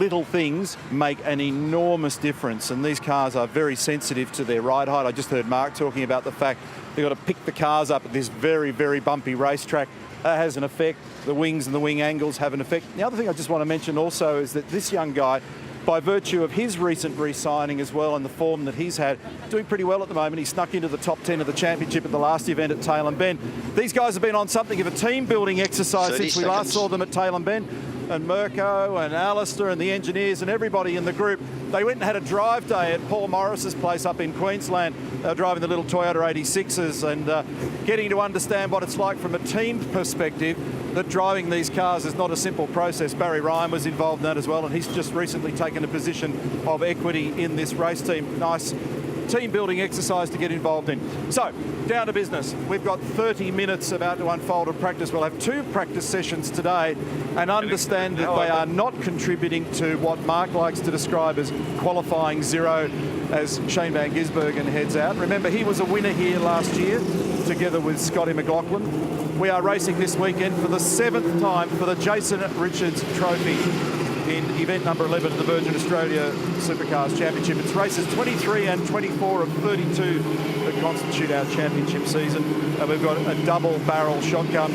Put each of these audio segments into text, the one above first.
little things make an enormous difference, and these cars are very sensitive to their ride height. I just heard Mark talking about the fact they've got to pick the cars up at this very, very bumpy racetrack. That has an effect. The wings and the wing angles have an effect. The other thing I just want to mention also is that this young guy, by virtue of his recent re-signing as well and the form that he's had, doing pretty well at the moment. He snuck into the top 10 of the championship at the last event at Tailem Bend. These guys have been on something of a team-building exercise since we last saw them at Tailem Bend. And Mirko and Alistair and the engineers and everybody in the group, they went and had a drive day at Paul Morris's place up in Queensland. They were driving the little Toyota 86s and getting to understand what it's like from a team perspective, that driving these cars is not a simple process. Barry Ryan was involved in that as well, and he's just recently taken a position of equity in this race team. Nice team building exercise to get involved in. So, down to business. We've got 30 minutes about to unfold of practice. We'll have 2 practice sessions today and understand that they are not contributing to what Mark likes to describe as qualifying zero as Shane Van Gisbergen heads out. Remember, he was a winner here last year together with Scotty McLaughlin. We are racing this weekend for the 7th time for the Jason Richards Trophy in event number 11 of the Virgin Australia Supercars Championship. It's races 23 and 24 of 32 that constitute our championship season. And we've got a double barrel shotgun,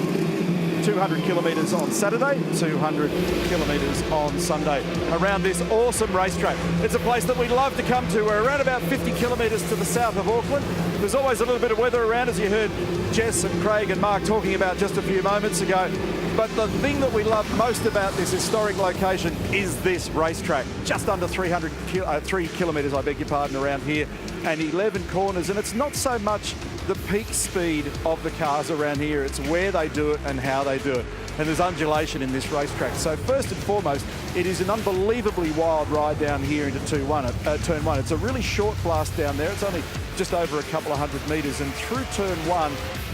200 kilometres on Saturday, 200 kilometres on Sunday, around this awesome racetrack. It's a place that we love to come to. We're around about 50 kilometres to the south of Auckland. There's always a little bit of weather around, as you heard Jess and Craig and Mark talking about just a few moments ago. But the thing that we love most about this historic location is this racetrack. Just under 3 kilometres, I beg your pardon, around here, and 11 corners. And it's not so much the peak speed of the cars around here, it's where they do it and how they do it. And there's undulation in this racetrack. So first and foremost, it is an unbelievably wild ride down here into turn one. It's a really short blast down there. It's only just over a couple of 100 metres, and through turn one,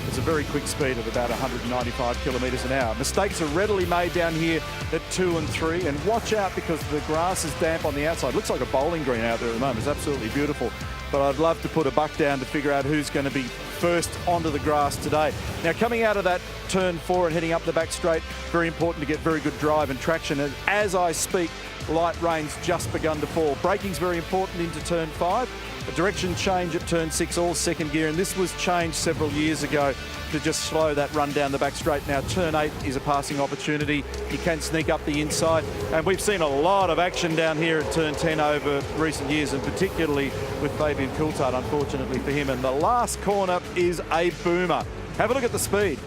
it's a very quick speed of about 195 kilometres an hour. Mistakes are readily made down here at 2 and 3, and watch out because the grass is damp on the outside. Looks like a bowling green out there at the moment. It's absolutely beautiful. But I'd love to put a buck down to figure out who's going to be first onto the grass today. Now, coming out of that turn 4 and heading up the back straight, very important to get very good drive and traction. And as I speak, light rain's just begun to fall. Braking's very important into turn 5. A direction change at turn 6, all second gear, and this was changed several years ago to just slow that run down the back straight. Now turn 8 is a passing opportunity. You can sneak up the inside, and we've seen a lot of action down here at turn 10 over recent years, and particularly with Fabian Coulthard, unfortunately for him. And the last corner is a boomer. Have a look at the speed.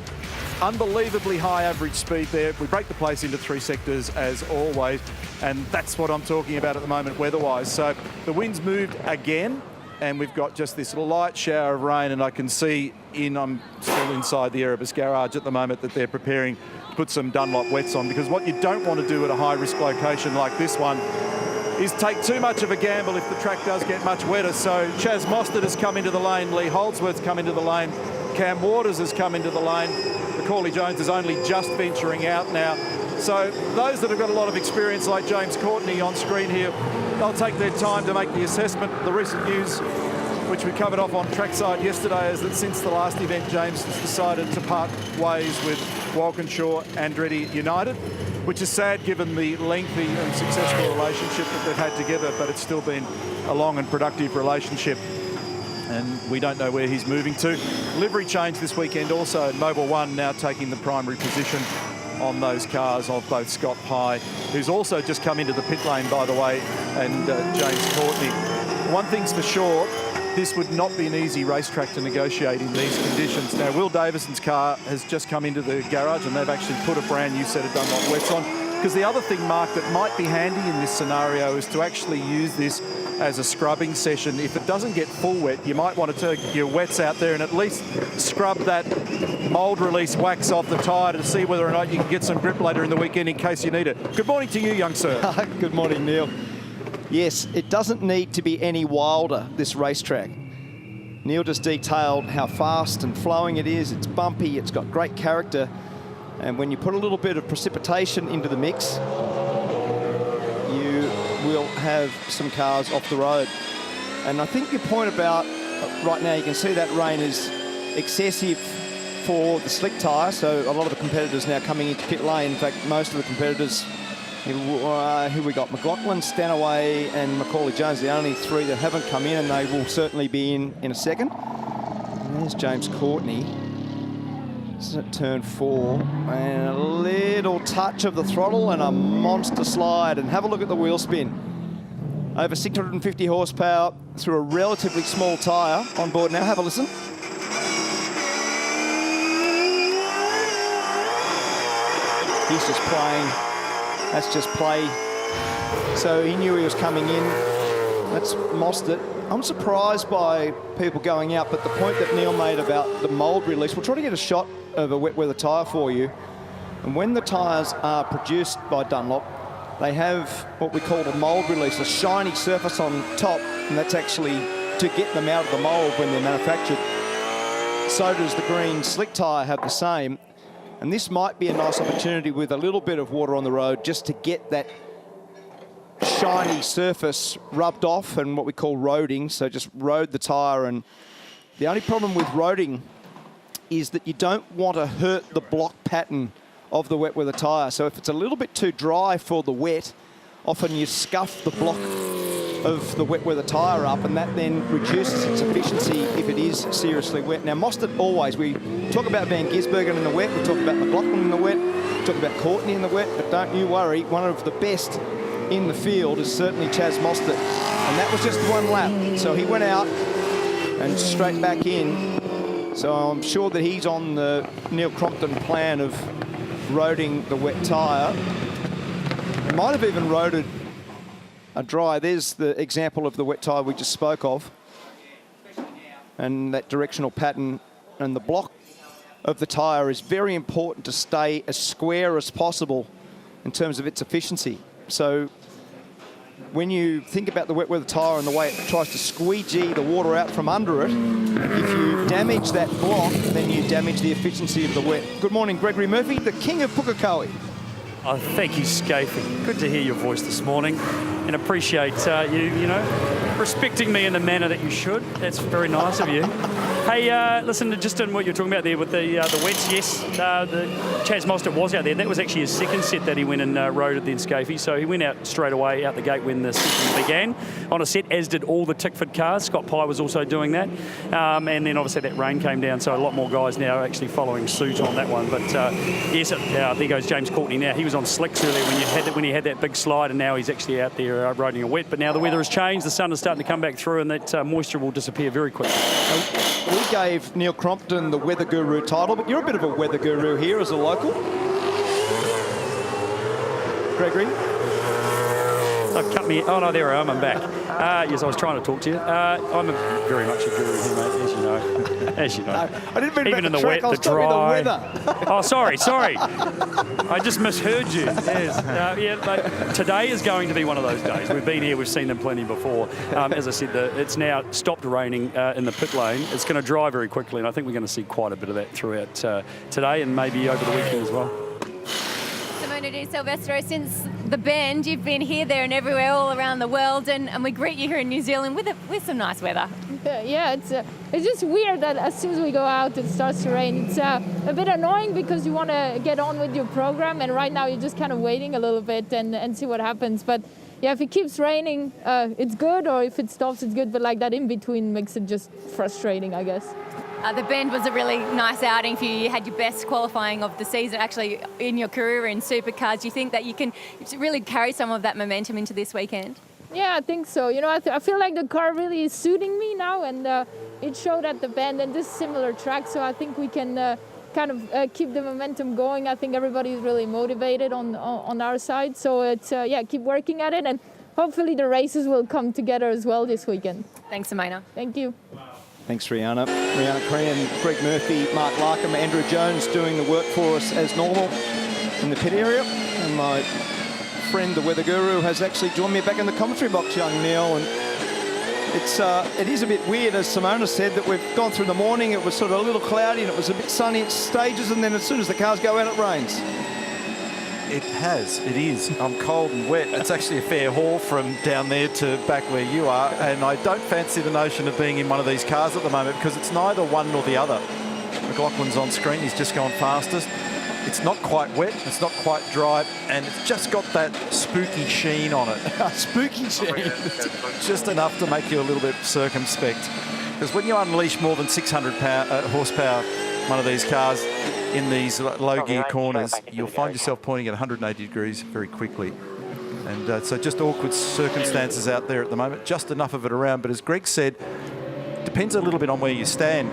Unbelievably high average speed there. We break the place into 3 sectors as always, and that's what I'm talking about at the moment weather-wise. So the wind's moved again, and we've got just this light shower of rain, and I can see I'm still inside the Erebus garage at the moment that they're preparing to put some Dunlop wets on, because what you don't want to do at a high-risk location like this one is take too much of a gamble if the track does get much wetter. So Chaz Mostert has come into the lane, Lee Holdsworth's come into the lane, Cam Waters has come into the lane, Macaulay Jones is only just venturing out now. So those that have got a lot of experience, like James Courtney on screen here, they'll take their time to make the assessment. The recent news, which we covered off on trackside yesterday, is that since the last event, James has decided to part ways with Walkinshaw Andretti United, which is sad given the lengthy and successful relationship that they've had together, but it's still been a long and productive relationship, and we don't know where he's moving to. Livery change this weekend also. Mobil 1 now taking the primary position on those cars of both Scott Pye, who's also just come into the pit lane, by the way, and James Courtney. One thing's for sure, this would not be an easy racetrack to negotiate in these conditions. Now, Will Davison's car has just come into the garage, and they've actually put a brand new set of Dunlop wets on. Because the other thing, Mark, that might be handy in this scenario is to actually use this as a scrubbing session. If it doesn't get full wet, you might want to take your wets out there and at least scrub that mould release wax off the tyre to see whether or not you can get some grip later in the weekend in case you need it. Good morning to you, young sir. Good morning, Neil. Yes, it doesn't need to be any wilder, this racetrack. Neil just detailed how fast and flowing it is. It's bumpy, it's got great character. And when you put a little bit of precipitation into the mix, you will have some cars off the road. And I think your point about right now, you can see that rain is excessive for the slick tyre, so a lot of the competitors now coming into pit lane. In fact, most of the competitors Here we got McLaughlin, Stanaway and Macaulay Jones, the only three that haven't come in, and they will certainly be in a second. And there's James Courtney. This is at turn 4, and a little touch of the throttle and a monster slide. And have a look at the wheel spin. Over 650 horsepower through a relatively small tyre on board now. Have a listen. He's just playing. That's just play. So he knew he was coming in. That's Mostert. I'm surprised by people going out, but the point that Neil made about the mould release, we'll try to get a shot of a wet weather tyre for you. And when the tyres are produced by Dunlop, they have what we call a mould release, a shiny surface on top, and that's actually to get them out of the mould when they're manufactured. So does the green slick tyre have the same. And this might be a nice opportunity with a little bit of water on the road just to get that shiny surface rubbed off and what we call roading. So just road the tyre. And the only problem with roading is that you don't want to hurt the block pattern of the wet weather tyre. So if it's a little bit too dry for the wet, often you scuff the block of the wet weather tyre up, and that then reduces its efficiency if it is seriously wet. Now, Mostert always, we talk about Van Gisbergen in the wet, we talk about McLaughlin in the wet, we talk about Courtney in the wet, but don't you worry, one of the best in the field is certainly Chaz Mostert. And that was just one lap. So he went out and straight back in. So I'm sure that he's on the Neil Crompton plan of roading the wet tyre. He might have even roaded a dry. There's the example of the wet tyre we just spoke of. And that directional pattern and the block of the tyre is very important to stay as square as possible in terms of its efficiency. So when you think about the wet weather tyre and the way it tries to squeegee the water out from under it, if you damage that block, then you damage the efficiency of the wet. Good morning, Gregory Murphy, the king of Pukekohe. Oh, thank you, Scafey. Good to hear your voice this morning, and appreciate you know, respecting me in the manner that you should. That's very nice of you. Hey, listen, just in what you're talking about there with the wets, yes, the Chaz Mostert was out there. That was actually his second set that he went and rode at the Scafey. So he went out straight away out the gate when the session began on a set, as did all the Tickford cars. Scott Pye was also doing that. And then obviously that rain came down, so a lot more guys now are actually following suit on that one. But yes, there goes James Courtney now. He was on slicks earlier when he had that big slide, and now he's actually out there riding a wet. But now the weather has changed, the sun is starting to come back through, and that moisture will disappear very quickly. We gave Neil Crompton the Weather Guru title, but you're a bit of a weather guru here as a local. Gregory? They've cut me. Oh, no, there I am. I'm back. Yes, I was trying to talk to you. I'm very much a guru here, mate, as you know. As you know. I didn't mean even in the wet, the dry. Oh, sorry. I just misheard you. Yes. Mate, today is going to be one of those days. We've been here, we've seen them plenty before. As I said, it's now stopped raining in the pit lane. It's going to dry very quickly, and I think we're going to see quite a bit of that throughout today and maybe over the weekend as well. Simona Silvestro, since the Bend, you've been here, there and everywhere all around the world, and we greet you here in New Zealand with some nice weather. Yeah, it's just weird that as soon as we go out it starts to rain. It's a bit annoying because you want to get on with your program, and right now you're just kind of waiting a little bit and see what happens. But yeah, if it keeps raining, it's good, or if it stops, it's good. But like that in between makes it just frustrating, I guess. The Bend was a really nice outing for you. You had your best qualifying of the season, actually, in your career in supercars. Do you think that you can really carry some of that momentum into this weekend? Yeah, I think so. You know, I feel like the car really is suiting me now, and it showed at the Bend and this similar track. So I think we can kind of keep the momentum going. I think everybody is really motivated on our side. So it's keep working at it, and hopefully the races will come together as well this weekend. Thanks, Simona. Thank you. Thanks, Rihanna. Rihanna Crean, Greg Murphy, Mark Larkham, Andrew Jones doing the work for us as normal in the pit area. And my friend, the Weather Guru, has actually joined me back in the commentary box, young Neil. And it is a bit weird, as Simona said, that we've gone through the morning. It was sort of a little cloudy and it was a bit sunny at stages, and then as soon as the cars go out, it rains. It has. It is. I'm cold and wet. It's actually a fair haul from down there to back where you are, and I don't fancy the notion of being in one of these cars at the moment because it's neither one nor the other. McLaughlin's on screen. He's just gone fastest. It's not quite wet, it's not quite dry, and it's just got that spooky sheen on it. Spooky sheen. Just enough to make you a little bit circumspect. Because when you unleash more than 600 horsepower, one of these cars in these low gear corners, you'll find yourself pointing at 180 degrees very quickly. And so just awkward circumstances out there at the moment, just enough of it around. But as Greg said, depends a little bit on where you stand.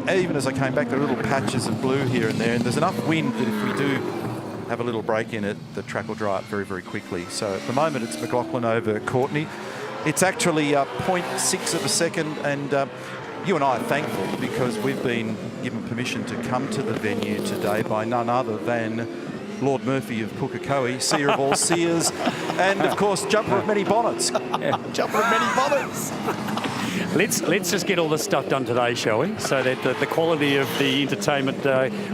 Even as I came back, there are little patches of blue here and there, and there's enough wind that if we do have a little break in it, the track will dry up very, very quickly. So at the moment, it's McLaughlin over Courtney. It's actually 0.6 of a second, and you and I are thankful because we've been given permission to come to the venue today by none other than Lord Murphy of Pukekohe, seer of all seers, and of course, jumper of many bonnets. Jumper of many bonnets. Let's just get all this stuff done today, shall we? So that the quality of the entertainment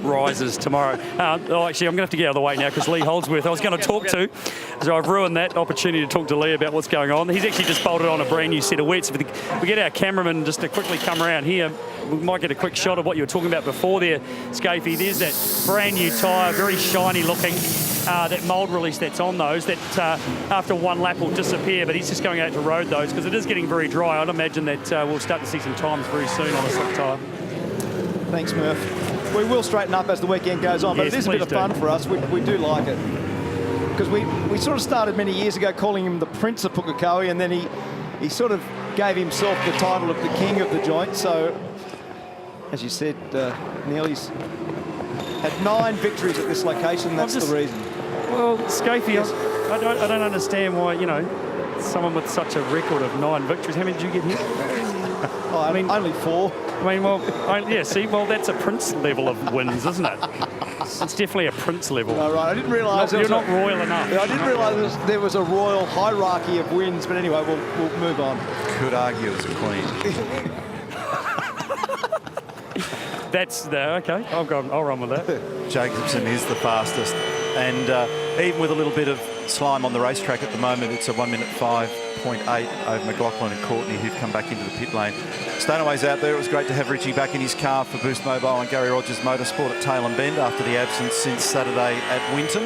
rises tomorrow. Actually, I'm going to have to get out of the way now because Lee Holdsworth I was going to talk to. So I've ruined that opportunity to talk to Lee about what's going on. He's actually just bolted on a brand new set of wets. If we get our cameraman just to quickly come around here, we might get a quick shot of what you were talking about before there, Scafey. There's that brand new tyre, very shiny looking. That mould release that's on those, that after one lap will disappear, but he's just going out to road those because it is getting very dry. I'd imagine that we'll start to see some times very soon on a slick tyre. Thanks, Murph. We will straighten up as the weekend goes on, but Yes, it is a bit of fun for us. We do like it. Because we sort of started many years ago calling him the Prince of Pukekohe, and then he sort of gave himself the title of the King of the joint. So, as you said, Neil, he's had 9 victories at this location. That's the reason. Well, Scafey, Yes. I don't understand why, someone with such a record of 9 victories. How many did you get here? Oh, I mean, only 4. I mean, that's a Prince level of wins, isn't it? It's definitely a Prince level. Oh, right, I didn't realise You're not royal enough. I didn't realise there was a royal hierarchy of wins, but anyway, we'll move on. Could argue as a queen. That's okay. I'll run with that. Jacobson is the fastest, and even with a little bit of slime on the racetrack at the moment, it's a 1 minute 5.8 over McLaughlin and Courtney, who've come back into the pit lane. Stanaway's out there. It was great to have Richie back in his car for Boost Mobile and Gary Rogers Motorsport at Tailem Bend after the absence since Saturday at Winton.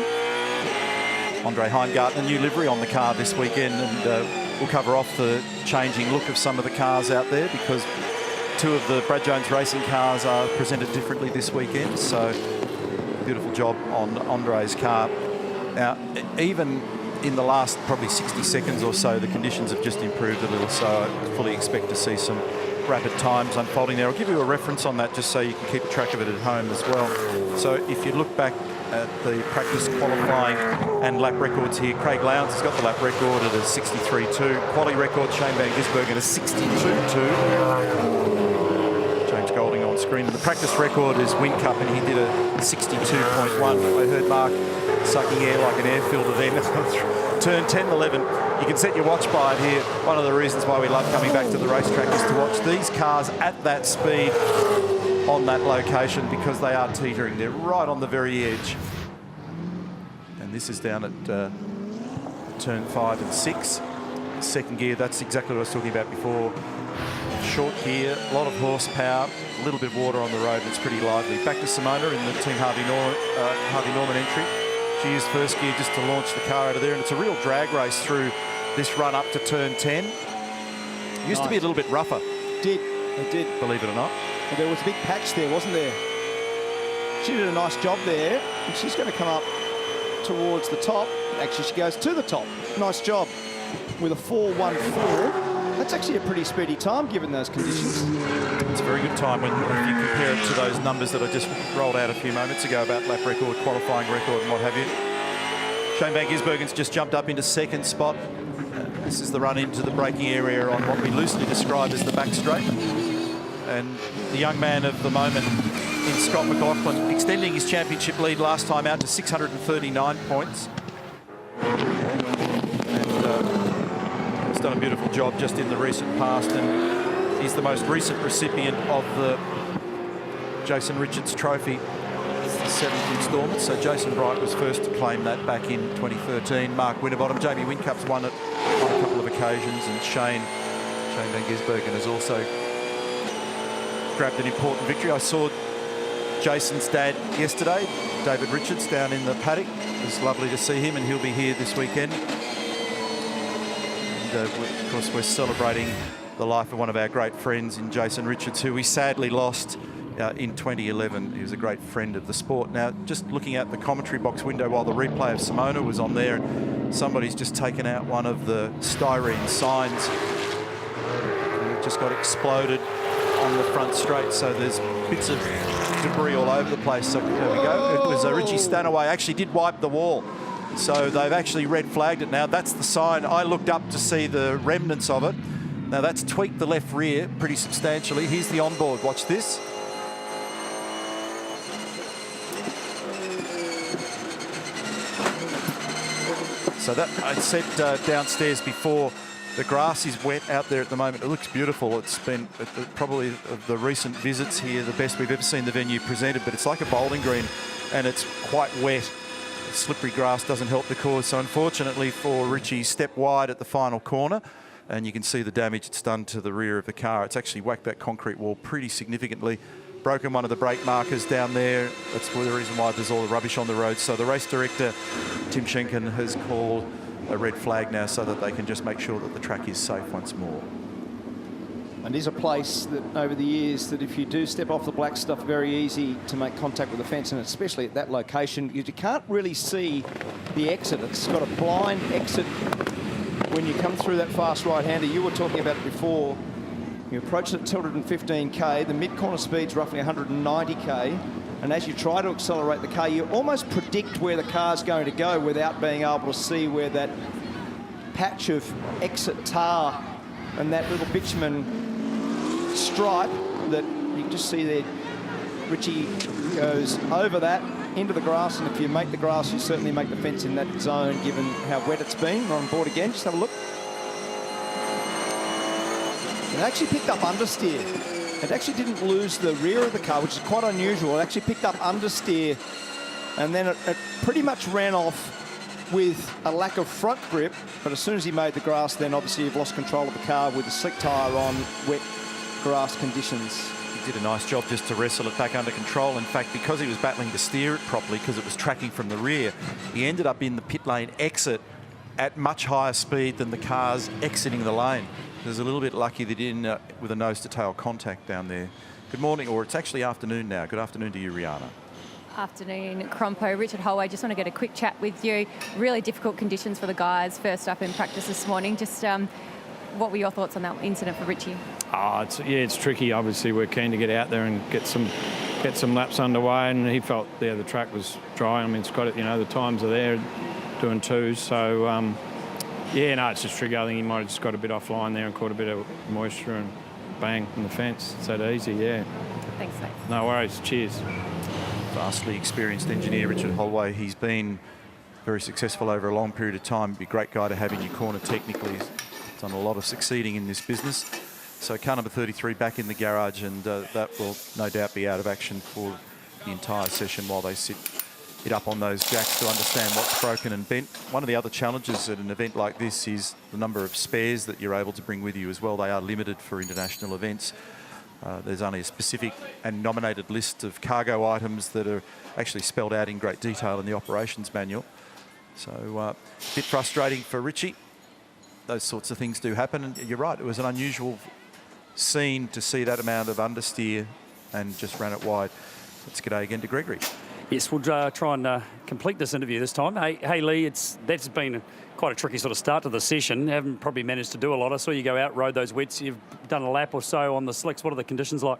Andre Heimgartner, new livery on the car this weekend, and we'll cover off the changing look of some of the cars out there because 2 of the Brad Jones racing cars are presented differently this weekend, so beautiful job on Andre's car. Now, even in the last probably 60 seconds or so, the conditions have just improved a little, so I fully expect to see some rapid times unfolding there. I'll give you a reference on that just so you can keep track of it at home as well. So if you look back at the practice qualifying and lap records here, Craig Lowndes has got the lap record at a 63.2. Quali record, Shane Van Gisbergen at a 62.2. Golding on screen. And the practice record is Whincup, and he did a 62.1. I heard Mark sucking air like an airfielder then. Turn 10, 11. You can set your watch by it here. One of the reasons why we love coming back to the racetrack is to watch these cars at that speed on that location because they are teetering. They're right on the very edge. And this is down at turn 5 and 6. Second gear, that's exactly what I was talking about before. Short gear, a lot of horsepower, a little bit of water on the road, and it's pretty lively. Back to Simona in the Team Harvey Norman entry. She used first gear just to launch the car out of there, and it's a real drag race through this run up to turn 10. Used to be a little bit rougher. It did. Believe it or not. Well, there was a big patch there, wasn't there? She did a nice job there, and she's going to come up towards the top. Actually, she goes to the top. Nice job with a 4.14. That's actually a pretty speedy time given those conditions. It's a very good time if you compare it to those numbers that I just rolled out a few moments ago about lap record, qualifying record and what have you. Shane Van Gisbergen's just jumped up into second spot. This is the run into the braking area on what we loosely describe as the back straight. And the young man of the moment in Scott McLaughlin extending his championship lead last time out to 639 points. Done a beautiful job just in the recent past, and he's the most recent recipient of the Jason Richards Trophy. It's the 7th instalment, so Jason Bright was first to claim that back in 2013. Mark Winterbottom, Jamie Whincup's won it on a couple of occasions, and Shane Van Gisbergen has also grabbed an important victory. I saw Jason's dad yesterday, David Richards, down in the paddock. It was lovely to see him, and he'll be here this weekend. And of course, we're celebrating the life of one of our great friends in Jason Richards, who we sadly lost in 2011. He was a great friend of the sport. Now, just looking out the commentary box window while the replay of Simona was on there, and somebody's just taken out one of the styrene signs. It just got exploded on the front straight, so there's bits of debris all over the place. So there we go. It was Richie Stanaway actually did wipe the wall. So they've actually red flagged it now. That's the sign. I looked up to see the remnants of it. Now that's tweaked the left rear pretty substantially. Here's the onboard. Watch this. So that I said downstairs before, the grass is wet out there at the moment. It looks beautiful. It's been probably of the recent visits here the best we've ever seen the venue presented, but it's like a bowling green and it's quite wet. Slippery grass doesn't help the cause. So unfortunately for Richie, step wide at the final corner, and you can see the damage it's done to the rear of the car. It's actually whacked that concrete wall pretty significantly, broken one of the brake markers down there. That's the reason why there's all the rubbish on the road. So the race director, Tim Schenken, has called a red flag now so that they can just make sure that the track is safe once more. And is a place that over the years that if you do step off the black stuff, very easy to make contact with the fence, and especially at that location, you can't really see the exit. It's got a blind exit when you come through that fast right-hander. You were talking about it before. You approach it at 215k, the mid-corner speed's roughly 190k, and as you try to accelerate the car, you almost predict where the car's going to go without being able to see where that patch of exit tar and that little bitumen stripe that you can just see there. Richie goes over that into the grass, and if you make the grass, you certainly make the fence in that zone, given how wet it's been. We're on board again, just have a look. It actually picked up understeer. It actually didn't lose the rear of the car, which is quite unusual. It actually picked up understeer, and then it pretty much ran off with a lack of front grip. But as soon as he made the grass, then obviously you've lost control of the car with the slick tyre on wet grass conditions. He did a nice job just to wrestle it back under control. In fact, because he was battling to steer it properly, because it was tracking from the rear, he ended up in the pit lane exit at much higher speed than the cars exiting the lane. He was a little bit lucky that he didn't with a nose-to-tail contact down there. Good morning, or it's actually afternoon now. Good afternoon to you, Rihanna. Afternoon, Crompo. Richard Holway, just want to get a quick chat with you. Really difficult conditions for the guys first up in practice this morning. Just what were your thoughts on that incident for Richie? It's tricky. Obviously, we're keen to get out there and get some laps underway, and he felt the track was dry. I mean, it's got it. The times are there, doing twos. So it's just tricky. I think he might have just got a bit offline there and caught a bit of moisture and bang on the fence. It's that easy. Yeah. Thanks, mate. No worries. Cheers. Vastly experienced engineer, Richard Holway. He's been very successful over a long period of time. Be a great guy to have in your corner technically. He's done a lot of succeeding in this business. So car number 33 back in the garage, and that will no doubt be out of action for the entire session while they sit it up on those jacks to understand what's broken and bent. One of the other challenges at an event like this is the number of spares that you're able to bring with you as well. They are limited for international events. There's only a specific and nominated list of cargo items that are actually spelled out in great detail in the operations manual. So a bit frustrating for Richie. Those sorts of things do happen, and you're right, it was an unusual scene to see that amount of understeer and just ran it wide. Let's g'day again to Gregory. Yes, we'll try and complete this interview this time. Hey Lee, that's been quite a tricky sort of start to the session. Haven't probably managed to do a lot. I saw you go out, rode those wets. You've done a lap or so on the slicks. What are the conditions like?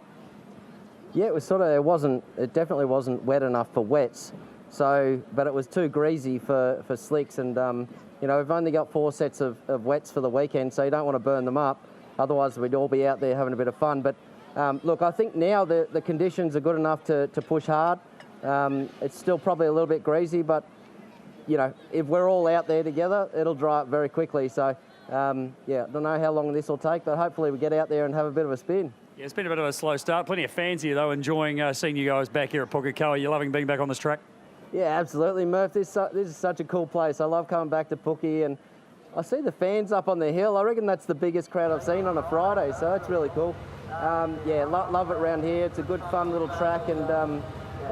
Yeah, it definitely wasn't wet enough for wets. So, but it was too greasy for slicks, and we've only got 4 sets of wets for the weekend, so you don't want to burn them up. Otherwise, we'd all be out there having a bit of fun. But look, I think now the conditions are good enough to push hard. It's still probably a little bit greasy, but if we're all out there together, it'll dry up very quickly. So I don't know how long this will take, but hopefully we get out there and have a bit of a spin. Yeah, it's been a bit of a slow start. Plenty of fans here though, enjoying seeing you guys back here at Pukekohe. You're loving being back on this track? Yeah, absolutely, Murph. This is such a cool place. I love coming back to Pookie, and I see the fans up on the hill. I reckon that's the biggest crowd I've seen on a Friday, so it's really cool. Love it around here. It's a good, fun little track, and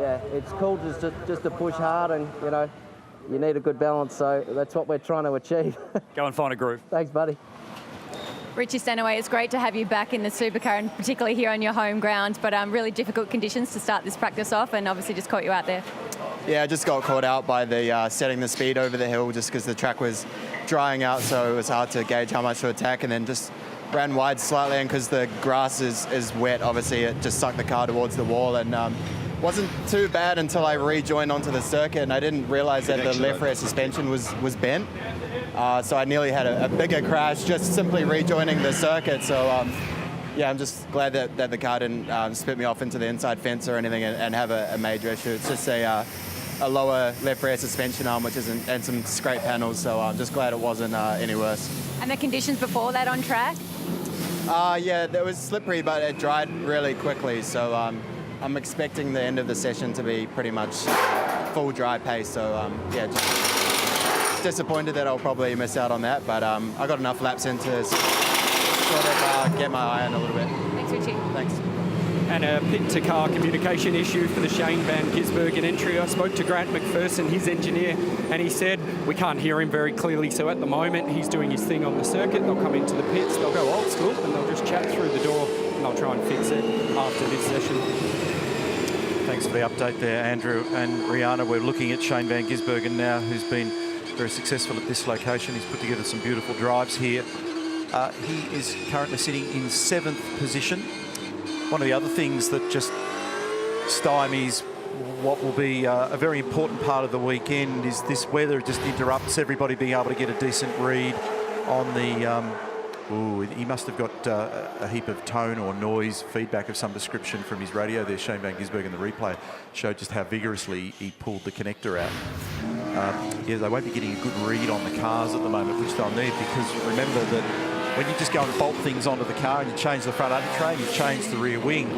yeah, it's cool just to push hard, and you know, you need a good balance. So that's what we're trying to achieve. Go and find a groove. Thanks, buddy. Richie Stanaway, it's great to have you back in the supercar, and particularly here on your home ground, but really difficult conditions to start this practice off, and obviously just caught you out there. Yeah, I just got caught out by the setting the speed over the hill just because the track was drying out, so it was hard to gauge how much to attack, and then just ran wide slightly, and because the grass is wet, obviously it just sucked the car towards the wall, and wasn't too bad until I rejoined onto the circuit, and I didn't realise that the left rear suspension was bent. So I nearly had a bigger crash just simply rejoining the circuit. So yeah, I'm just glad that the car didn't spit me off into the inside fence or anything and have a major issue. It's just a lower left rear suspension arm, and some scrape panels. So I'm just glad it wasn't any worse. And the conditions before that on track? Yeah, it was slippery, but it dried really quickly. So I'm expecting the end of the session to be pretty much full dry pace. So yeah, just disappointed that I'll probably miss out on that. But I got enough laps in to sort of get my eye on a little bit. Thanks, Richie. Thanks. And a pit-to-car communication issue for the Shane van Gisbergen entry. I spoke to Grant McPherson, his engineer, and he said we can't hear him very clearly, so at the moment he's doing his thing on the circuit. They'll come into the pits, they'll go old school, and they'll just chat through the door, and they'll try and fix it after this session. Thanks for the update there, Andrew and Rihanna. We're looking at Shane van Gisbergen now, who's been very successful at this location. He's put together some beautiful drives here. He is currently sitting in 7th position. One of the other things that just stymies what will be a very important part of the weekend is this weather just interrupts everybody being able to get a decent read on the... he must have got a heap of tone or noise feedback of some description from his radio there. Shane van Gisbergen, the replay, showed just how vigorously he pulled the connector out. Yeah, they won't be getting a good read on the cars at the moment, which they'll need, because remember that when you just go and bolt things onto the car and you change the front undertray, you change the rear wing,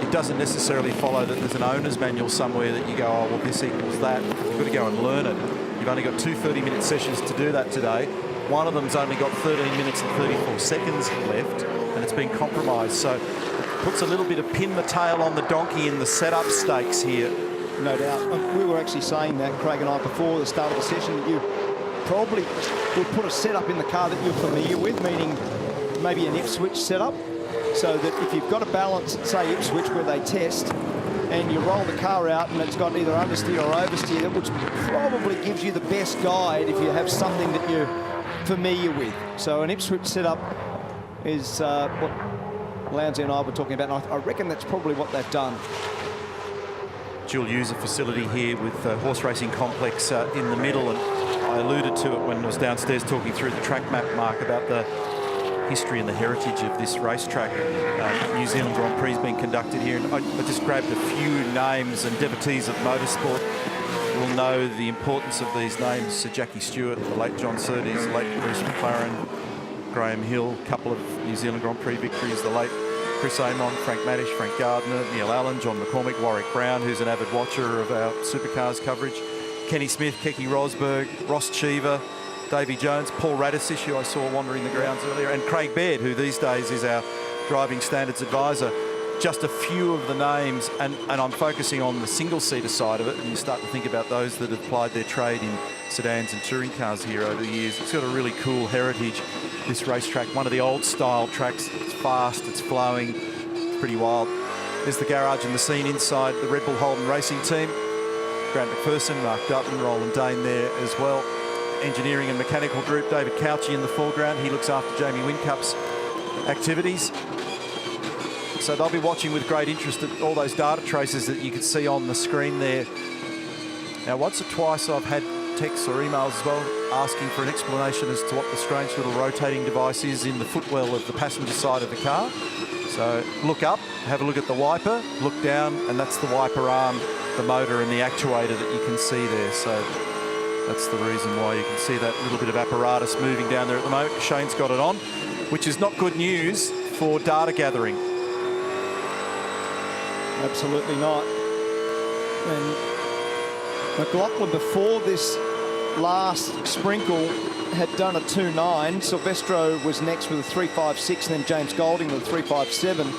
it doesn't necessarily follow that there's an owner's manual somewhere that you go, oh, well, this equals that. You've got to go and learn it. You've only got 2 30-minute sessions to do that today. One of them's only got 13 minutes and 34 seconds left, and it's been compromised. So it puts a little bit of pin the tail on the donkey in the setup stakes here. No doubt. We were actually saying that, Craig and I, before the start of the session, that you probably would put a setup in the car that you're familiar with, meaning maybe an Ipswich setup, so that if you've got a balance at, say, Ipswich, where they test, and you roll the car out and it's got either understeer or oversteer, which probably gives you the best guide if you have something that you're familiar with. So an Ipswich setup is what Lowndesy and I were talking about, and I reckon that's probably what they've done. Dual user facility here with the horse racing complex in the middle, and I alluded to it when I was downstairs talking through the track map, Mark, about the history and the heritage of this racetrack. New Zealand Grand Prix being conducted here, and I just grabbed a few names, and devotees of motorsport will know the importance of these names. Sir Jackie Stewart, the late John Surtees, the late Bruce McLaren, Graham Hill, a couple of New Zealand Grand Prix victories, the late Chris Amon, Frank Maddish, Frank Gardner, Neil Allen, John McCormick, Warwick Brown, who's an avid watcher of our supercars coverage, Kenny Smith, Keke Rosberg, Ross Cheever, Davy Jones, Paul Radisish, who I saw wandering the grounds earlier, and Craig Baird, who these days is our driving standards advisor. Just a few of the names, and I'm focusing on the single-seater side of it, and you start to think about those that have plied their trade in sedans and touring cars here over the years. It's got a really cool heritage, this racetrack, one of the old-style tracks. It's fast, it's flowing, it's pretty wild. There's the garage and the scene inside the Red Bull Holden racing team. Grant McPherson, Mark Dutton, Roland Dane there as well. Engineering and mechanical group, David Couchy in the foreground. He looks after Jamie Wincup's activities. So they'll be watching with great interest at all those data traces that you can see on the screen there. Now, once or twice I've had texts or emails as well asking for an explanation as to what the strange little rotating device is in the footwell of the passenger side of the car. So look up, have a look at the wiper, look down, and that's the wiper arm, the motor and the actuator that you can see there. So that's the reason why you can see that little bit of apparatus moving down there at the moment. Shane's got it on, which is not good news for data gathering. Absolutely not. And McLaughlin, before this last sprinkle, had done a 2.9. Silvestro was next with a 3.56, and then James Golding with a 3.57.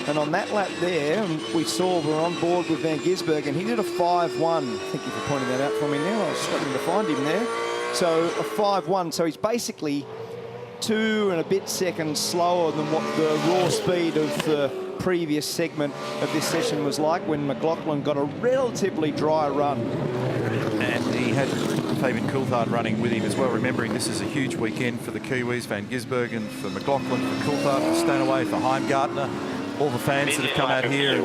And on that lap there, we saw we're on board with Van Gisbergen. He did a 5-1. Thank you for pointing that out for me now. I was struggling to find him there. So a 5-1. So he's basically 2 and a bit seconds slower than what the raw speed of the previous segment of this session was like when McLaughlin got a relatively dry run. And he had Fabian Coulthard running with him as well, remembering this is a huge weekend for the Kiwis, Van Gisbergen, for McLaughlin, for Coulthard, for Stanaway, for Heimgartner, all the fans that have come out here,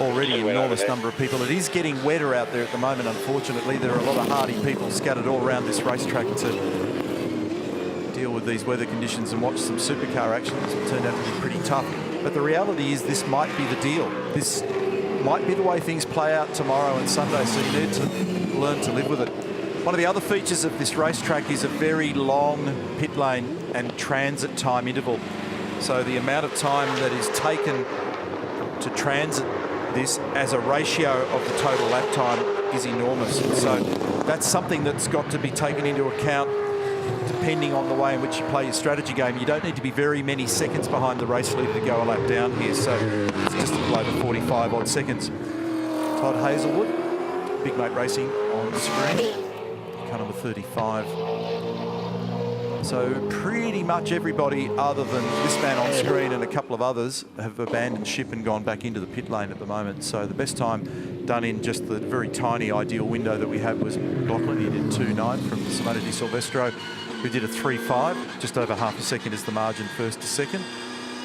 already an enormous number of people. It is getting wetter out there at the moment, unfortunately. There are a lot of hardy people scattered all around this racetrack to deal with these weather conditions and watch some supercar action. It's turned out to be pretty tough. But the reality is this might be the deal. This might be the way things play out tomorrow and Sunday, so you need to learn to live with it. One of the other features of this racetrack is a very long pit lane and transit time interval. So the amount of time that is taken to transit this as a ratio of the total lap time is enormous. So that's something that's got to be taken into account depending on the way in which you play your strategy game. You don't need to be very many seconds behind the race leader to go a lap down here. So it's just a little over 45 odd seconds. Todd Hazelwood, Big Mate Racing on the screen. Car number 35. So pretty much everybody other than this man on screen and a couple of others have abandoned ship and gone back into the pit lane at the moment. So the best time done in just the very tiny ideal window that we had was McLaughlin. He did 2.9 from Simone Di Silvestro, who did a 3.5. Just over half a second is the margin first to second.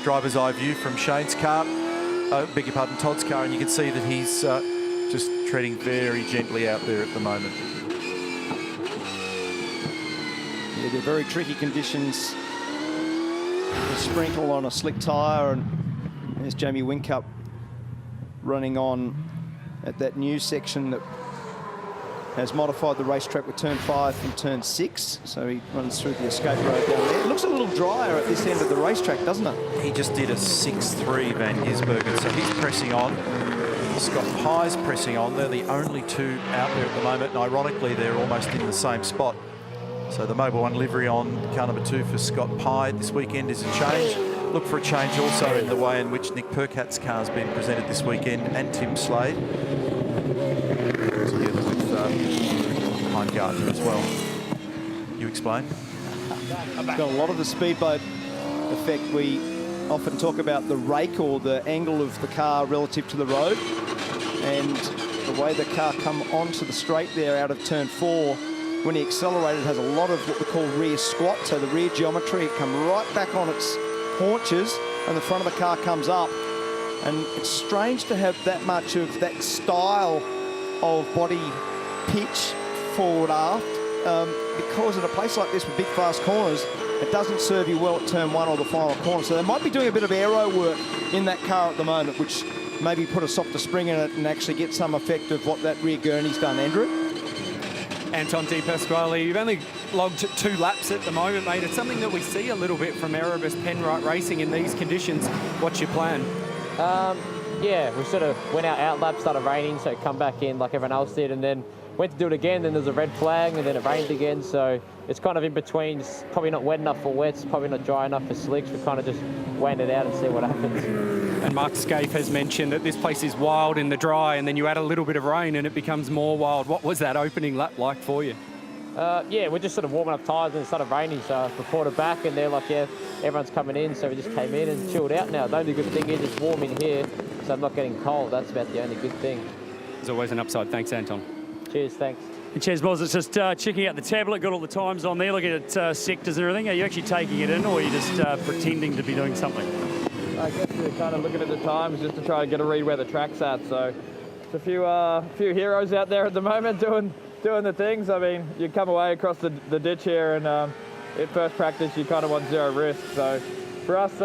Driver's eye view from Shane's car, beg your pardon, Todd's car, and you can see that he's just treading very gently out there at the moment. Yeah, they're very tricky conditions. A sprinkle on a slick tyre, and there's Jamie Whincup running on at that new section that has modified the racetrack with turn 5 from turn 6. So he runs through the escape road down there. It looks a little drier at this end of the racetrack, doesn't it? He just did a 6.3, Van Gisbergen, so he's pressing on. Scott Pye's pressing on. They're the only two out there at the moment, and ironically, they're almost in the same spot. So the Mobil 1 livery on car number 2 for Scott Pye this weekend is a change. Look for a change also in the way in which Nick Percat's car's been presented this weekend, and Tim Slade, together with Heimgartner as well. You explain? It's got a lot of the speedboat effect. We often talk about the rake or the angle of the car relative to the road, and the way the car come onto the straight there out of turn 4 when he accelerated has a lot of what we call rear squat, so the rear geometry, it comes right back on its haunches and the front of the car comes up. And it's strange to have that much of that style of body pitch forward aft, because at a place like this with big fast corners, it doesn't serve you well at turn 1 or the final corner. So they might be doing a bit of aero work in that car at the moment, which maybe put a softer spring in it and actually get some effect of what that rear gurney's done. Andrew? Anton Di Pasquale, you've only logged 2 laps at the moment, mate. It's something that we see a little bit from Erebus Penrite Racing in these conditions. What's your plan? Yeah, we sort of went out lap, started raining, so come back in like everyone else did, and then went to do it again, then there's a red flag, and then it rained again, so it's kind of in between. It's probably not wet enough for wets, probably not dry enough for slicks. We kind of just wait it out and see what happens. And Mark Scaife has mentioned that this place is wild in the dry, and then you add a little bit of rain and it becomes more wild. What was that opening lap like for you? Yeah, we're just sort of warming up tyres and it started raining, so I reported back and they're like, yeah, everyone's coming in, so we just came in and chilled out now. The only good thing is it's warm in here, so I'm not getting cold. That's about the only good thing. There's always an upside. Thanks, Anton. Cheers, thanks. And Ches Moz, it's just checking out the tablet, got all the times on there, looking at sectors and everything. Are you actually taking it in, or are you just pretending to be doing something? I guess we're kind of looking at the times just to try and get a read where the track's at. So it's a few heroes out there at the moment doing the things. I mean, you come away across the ditch here, and at first practice you kind of want 0 risk. So for us,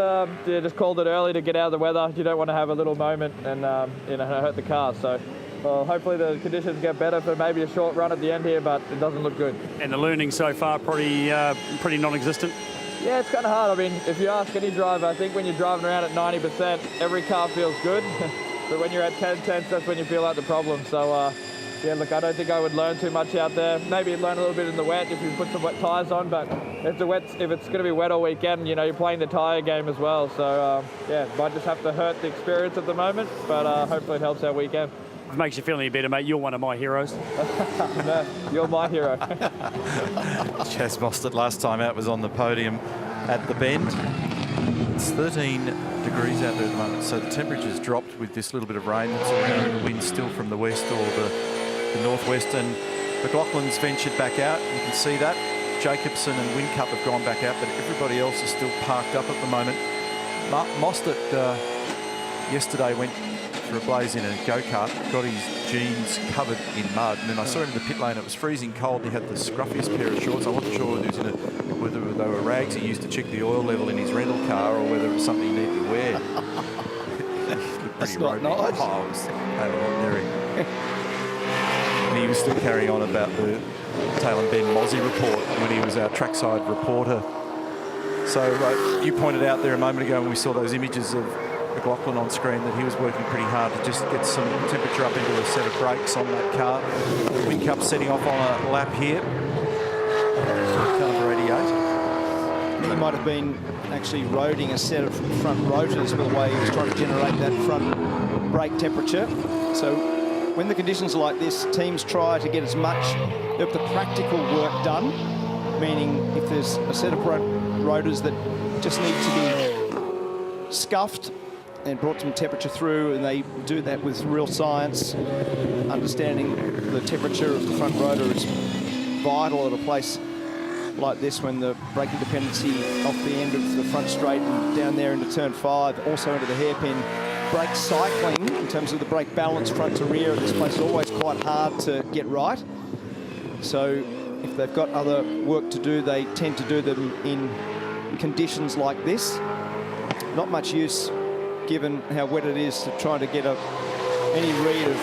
just called it early to get out of the weather. You don't want to have a little moment and hurt the car. So. Well, hopefully the conditions get better for maybe a short run at the end here, but it doesn't look good. And the learning so far pretty non-existent? Yeah, it's kind of hard. I mean, if you ask any driver, I think when you're driving around at 90%, every car feels good. But when you're at 10/10, that's when you feel like the problem. So yeah, look, I don't think I would learn too much out there. Maybe learn a little bit in the wet if you put some wet tyres on, but if it's going to be wet all weekend, you know, you're playing the tyre game as well. So, yeah, might just have to hurt the experience at the moment, but hopefully it helps our weekend. If it makes you feel any better, mate, you're one of my heroes. No, you're my hero. Chaz Mostert last time out was on the podium at the Bend. It's 13 degrees out there at the moment, so the temperature's dropped with this little bit of rain that's around, the wind still from the west or the northwest, and McLaughlin's ventured back out. You can see that. Jacobson and Whincup have gone back out, but everybody else is still parked up at the moment. Mostert yesterday went for a blaze in a go-kart, got his jeans covered in mud, and then I saw him in the pit lane. It was freezing cold, and he had the scruffiest pair of shorts. I wasn't sure whether they were rags he used to check the oil level in his rental car or whether it was something he needed to wear. That's not nice. Oh, it was ordinary. And he was still carrying on about the Tail and Ben Mozzie report when he was our trackside reporter. So you pointed out there a moment ago when we saw those images of McLaughlin on screen that he was working pretty hard to just get some temperature up into a set of brakes on that car. Whincup setting off on a lap here. Number 88. He might have been actually roading a set of front rotors with the way he was trying to generate that front brake temperature. So when the conditions are like this, teams try to get as much of the practical work done, meaning if there's a set of rotors that just need to be scuffed and brought some temperature through, and they do that with real science, understanding the temperature of the front rotor is vital at a place like this when the braking dependency off the end of the front straight and down there into turn 5, also into the hairpin. Brake cycling, in terms of the brake balance front to rear at this place, is always quite hard to get right. So if they've got other work to do, they tend to do them in conditions like this. Not much use, given how wet it is, to try to get any read of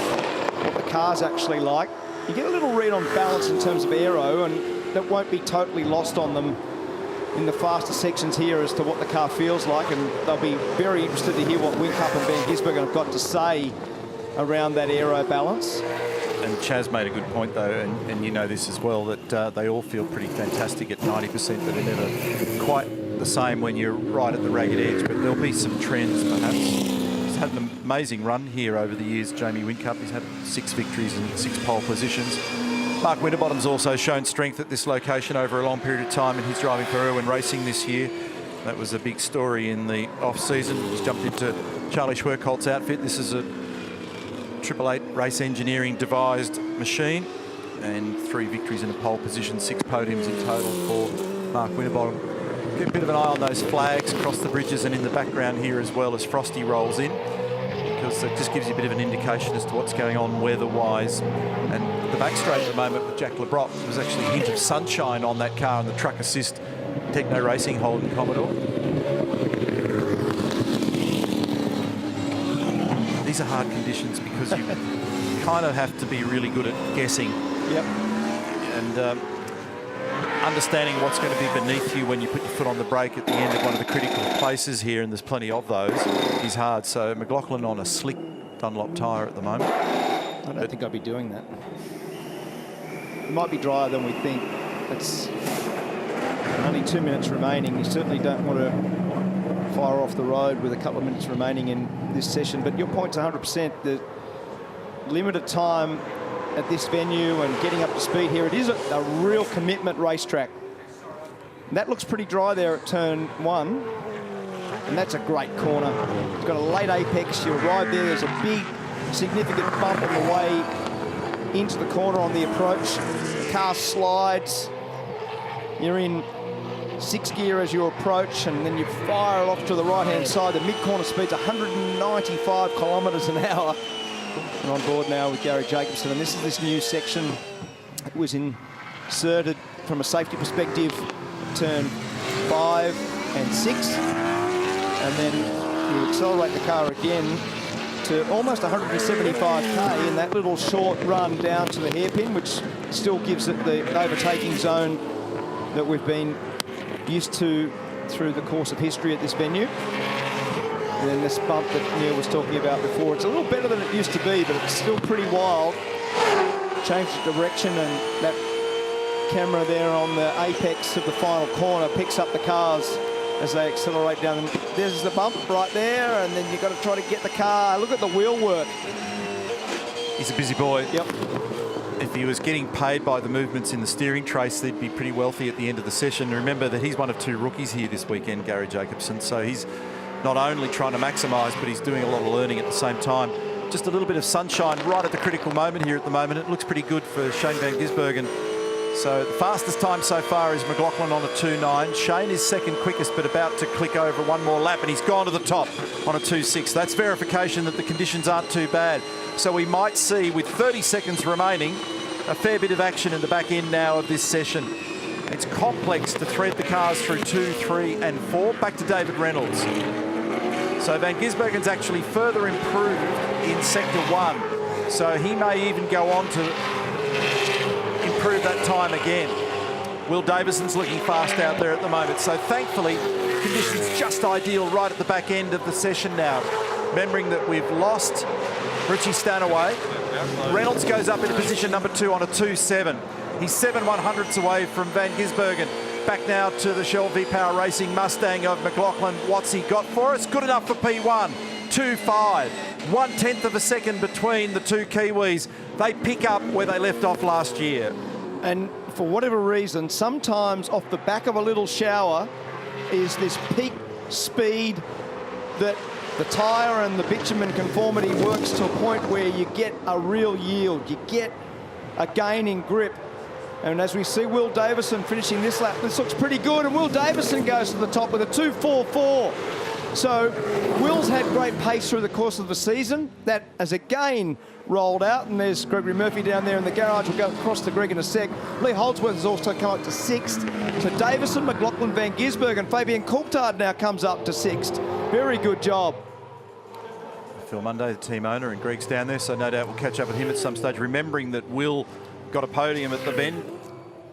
what the car's actually like. You get a little read on balance in terms of aero, and that won't be totally lost on them in the faster sections here as to what the car feels like, and they'll be very interested to hear what Whincup and Ben Gisbergen have got to say around that aero balance. And Chaz made a good point, though, and you know this as well, that they all feel pretty fantastic at 90%, but they're never quite the same when you're right at the ragged edge, but there'll be some trends, perhaps. He's had an amazing run here over the years, Jamie Whincup. He's had 6 victories and 6 pole positions. Mark Winterbottom's also shown strength at this location over a long period of time, and he's driving for Irwin Racing this year. That was a big story in the off-season. He's jumped into Charlie Schwerkolt's outfit. This is a 888 Race Engineering devised machine, and 3 victories in a pole position, 6 podiums in total for Mark Winterbottom. Keep a bit of an eye on those flags across the bridges and in the background here as well as Frosty rolls in, because it just gives you a bit of an indication as to what's going on weather-wise. And the back straight at the moment with Jack Lebrot, there was actually a hint of sunshine on that car and the truck assist Techno Racing Holden Commodore. These are hard conditions because you kind of have to be really good at guessing. Yep. And understanding what's going to be beneath you when you put your foot on the brake at the end of one of the critical places here, and there's plenty of those, is hard. So McLaughlin on a slick Dunlop tyre at the moment. I don't think I'd be doing that. It might be drier than we think. It's only 2 minutes remaining. You certainly don't want to fire off the road with a couple of minutes remaining in this session. But your point's 100%. The limited time at this venue and getting up to speed here, it is a real commitment racetrack. And that looks pretty dry there at turn 1. And that's a great corner. It's got a late apex. You arrive there's a big, significant bump on the way into the corner on the approach. The car slides. You're in 6th gear as you approach, and then you fire it off to the right-hand side. The mid-corner speed's 195 kilometres an hour. We're on board now with Gary Jacobson, and this is this new section. It was inserted from a safety perspective, turn 5 and 6. And then you accelerate the car again to almost 175k in that little short run down to the hairpin, which still gives it the overtaking zone that we've been used to through the course of history at this venue. And then this bump that Neil was talking about before, it's a little better than it used to be, but it's still pretty wild. change the direction, and that camera there on the apex of the final corner picks up the cars as they accelerate down. There's the bump right there, and then you've got to try to get the car. Look at the wheel work. He's a busy boy. Yep. If he was getting paid by the movements in the steering trace, they'd be pretty wealthy at the end of the session. Remember that he's one of 2 rookies here this weekend, Gary Jacobson, so he's not only trying to maximise, but he's doing a lot of learning at the same time. Just a little bit of sunshine right at the critical moment here at the moment. It looks pretty good for Shane van Gisbergen. So the fastest time so far is McLaughlin on a 2.9. Shane is second quickest, but about to click over one more lap, and he's gone to the top on a 2.6. That's verification that the conditions aren't too bad. So we might see, with 30 seconds remaining, a fair bit of action in the back end now of this session. It's complex to thread the cars through 2, 3 and 4. Back to David Reynolds. So Van Gisbergen's actually further improved in sector 1. So he may even go on to improve that time again. Will Davison's looking fast out there at the moment. So thankfully, conditions just ideal right at the back end of the session now. Remembering that we've lost Richie Stanaway. Reynolds goes up into position number 2 on a 2.7. He's 7/100ths away from Van Gisbergen. Back now to the Shell V-Power Racing Mustang of McLaughlin. What's he got for us? Good enough for P1. 2.5. 1/10 of a second between the 2 Kiwis. They pick up where they left off last year. And for whatever reason, sometimes off the back of a little shower is this peak speed that the tyre and the bitumen conformity works to a point where you get a real yield. You get a gain in grip. And as we see Will Davison finishing this lap, this looks pretty good. And Will Davison goes to the top with a 2.44. So Will's had great pace through the course of the season. That has again rolled out. And there's Gregory Murphy down there in the garage. We'll go across to Greg in a sec. Lee Holdsworth has also come up to 6th. So Davison, McLaughlin, Van Gisbergen, Fabian Coulthard now comes up to 6th. Very good job. Phil Munday, the team owner, and Greg's down there, so no doubt we'll catch up with him at some stage. Remembering that Will got a podium at the Bend,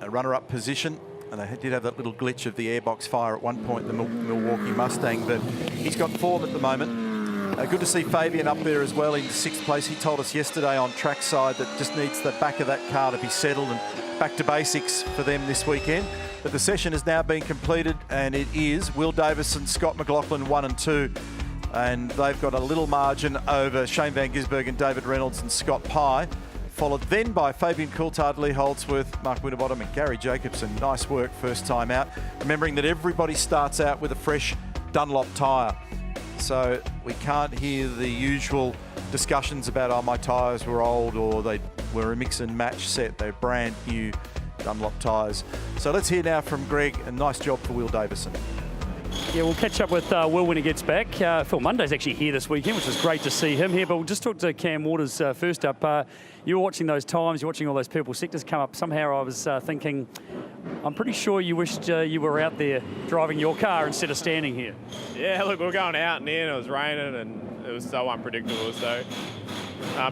a runner-up position, and they did have that little glitch of the airbox fire at one point, the Milwaukee Mustang, but he's got form at the moment. Good to see Fabian up there as well in 6th place. He told us yesterday on trackside that just needs the back of that car to be settled and back to basics for them this weekend. But the session has now been completed, and it is Will Davison, Scott McLaughlin 1 and 2. And they've got a little margin over Shane van Gisbergen, David Reynolds and Scott Pye, followed then by Fabian Coulthard, Lee Holdsworth, Mark Winterbottom and Gary Jacobson. Nice work first time out. Remembering that everybody starts out with a fresh Dunlop tyre. So we can't hear the usual discussions about, oh, my tyres were old or they were a mix and match set. They're brand new Dunlop tyres. So let's hear now from Greg, and nice job for Will Davison. Yeah, we'll catch up with Will when he gets back. Phil Munday's actually here this weekend, which is great to see him here. But we'll just talk to Cam Waters first up. You were watching those times, you're watching all those purple sectors come up. Somehow I was thinking, I'm pretty sure you wished you were out there driving your car instead of standing here. Yeah, look, we were going out and in, it was raining and it was so unpredictable. So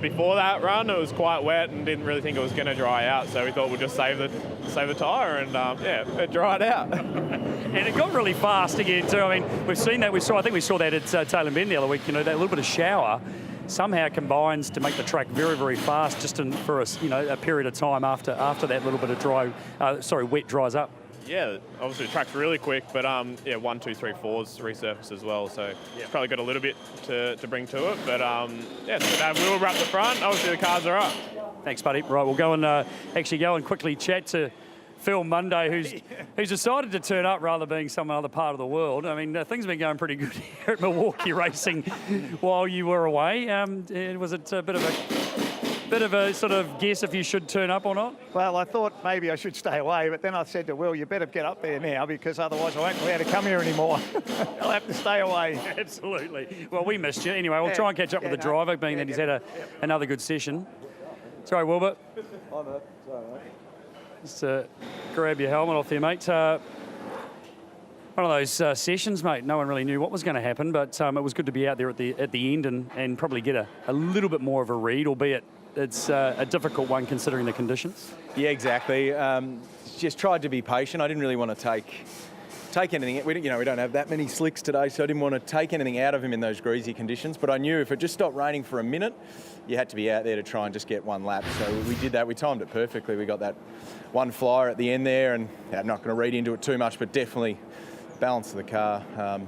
before that run, it was quite wet and didn't really think it was going to dry out. So we thought we'd just save the tyre, and yeah, it dried out. And it got really fast again too. I mean, we've seen that. I think we saw that at Taylor Bend the other week. You know, that little bit of shower somehow combines to make the track very, very fast, just for a period of time after that little bit of wet dries up. Yeah, obviously the track's really quick, but yeah, 1, 2, 3, 4's resurfaced as well, so it's probably got a little bit to bring to it. But yeah, so that wheel wrap the front. Obviously the cars are up. Thanks, buddy. Right, we'll go and actually go and quickly chat to Phil Munday, who's decided to turn up rather than being some other part of the world. I mean, things have been going pretty good here at Milwaukee Racing while you were away. Was it a bit of a sort of guess if you should turn up or not? Well, I thought maybe I should stay away, but then I said to Will, you better get up there now because otherwise I won't be able to come here anymore. I'll have to stay away. Absolutely. Well, we missed you. Anyway, we'll try and catch up with the driver, being that he's had another good session. Sorry, Wilbert. Just grab your helmet off there, mate. One of those sessions, mate. No one really knew what was going to happen, but it was good to be out there at the end and probably get a little bit more of a read, albeit it's a difficult one considering the conditions. Yeah, exactly. Just tried to be patient. I didn't really want to take take anything. We don't have that many slicks today, so I didn't want to take anything out of him in those greasy conditions. But I knew if it just stopped raining for a minute, you had to be out there to try and just get one lap. So we did that. We timed it perfectly. We got that one flyer at the end there, and I'm not going to read into it too much, but definitely balance of the car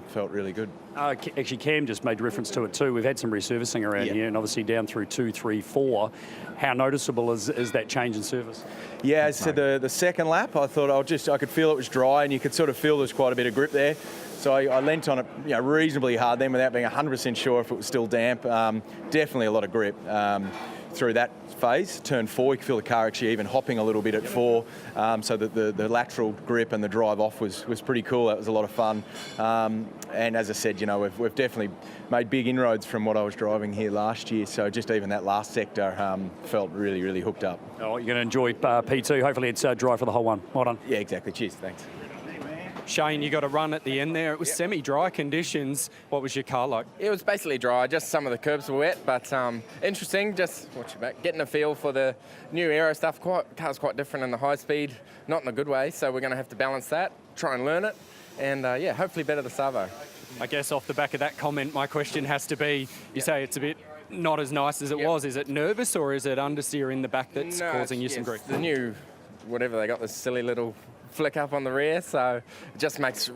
felt really good. Actually, Cam just made reference to it too. We've had some resurfacing around here, and obviously down through 2, 3, 4. How noticeable is that change in service? Yeah, as to the second lap, I thought I could feel it was dry, and you could sort of feel there's quite a bit of grip there. So I leant on it, reasonably hard then, without being 100% sure if it was still damp. Definitely a lot of grip through that phase. Turn 4, you can feel the car actually even hopping a little bit at 4, so that the lateral grip and the drive off was pretty cool. That was a lot of fun. And as I said, we've definitely made big inroads from what I was driving here last year. So just even that last sector felt really, really hooked up. Oh, you're going to enjoy P2. Hopefully it's dry for the whole one. Well done. Yeah, exactly. Cheers. Thanks. Shane, you got a run at the end there. It was semi-dry conditions. What was your car like? It was basically dry. Just some of the curbs were wet, but interesting. Just getting a feel for the new aero stuff. Car's quite different in the high speed, not in a good way. So we're going to have to balance that, try and learn it, and hopefully better the Savo. I guess off the back of that comment, my question has to be: you say it's a bit not as nice as it was. Is it nervous or is it understeer in the back that's causing you some grief? The new, whatever they got, this silly little flick up on the rear, so it just makes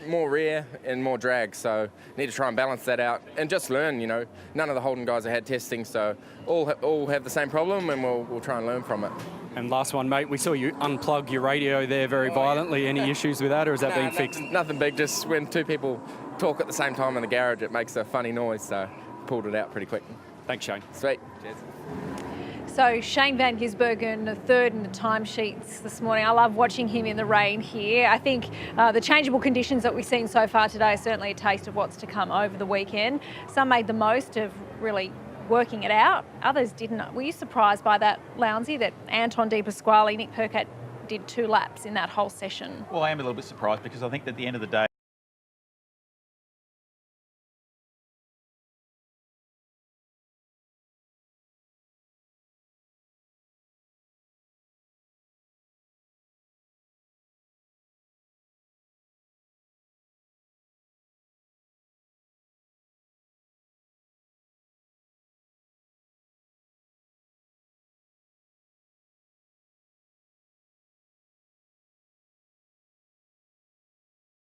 more rear and more drag, so need to try and balance that out and just learn. None of the Holden guys have had testing, so all have the same problem, and we'll try and learn from it. And last one, mate, we saw you unplug your radio there very violently. Any issues with that, or is that being fixed? Nothing big, just when two people talk at the same time in the garage, it makes a funny noise, so pulled it out pretty quick. Thanks, Shane. Sweet. Cheers. So Shane Van Gisbergen, third in the timesheets this morning. I love watching him in the rain here. I think the changeable conditions that we've seen so far today are certainly a taste of what's to come over the weekend. Some made the most of really working it out. Others didn't. Were you surprised by that, Lounsey, that Anton De Pasquale, Nick Percat did 2 laps in that whole session? Well, I am a little bit surprised because I think that at the end of the day,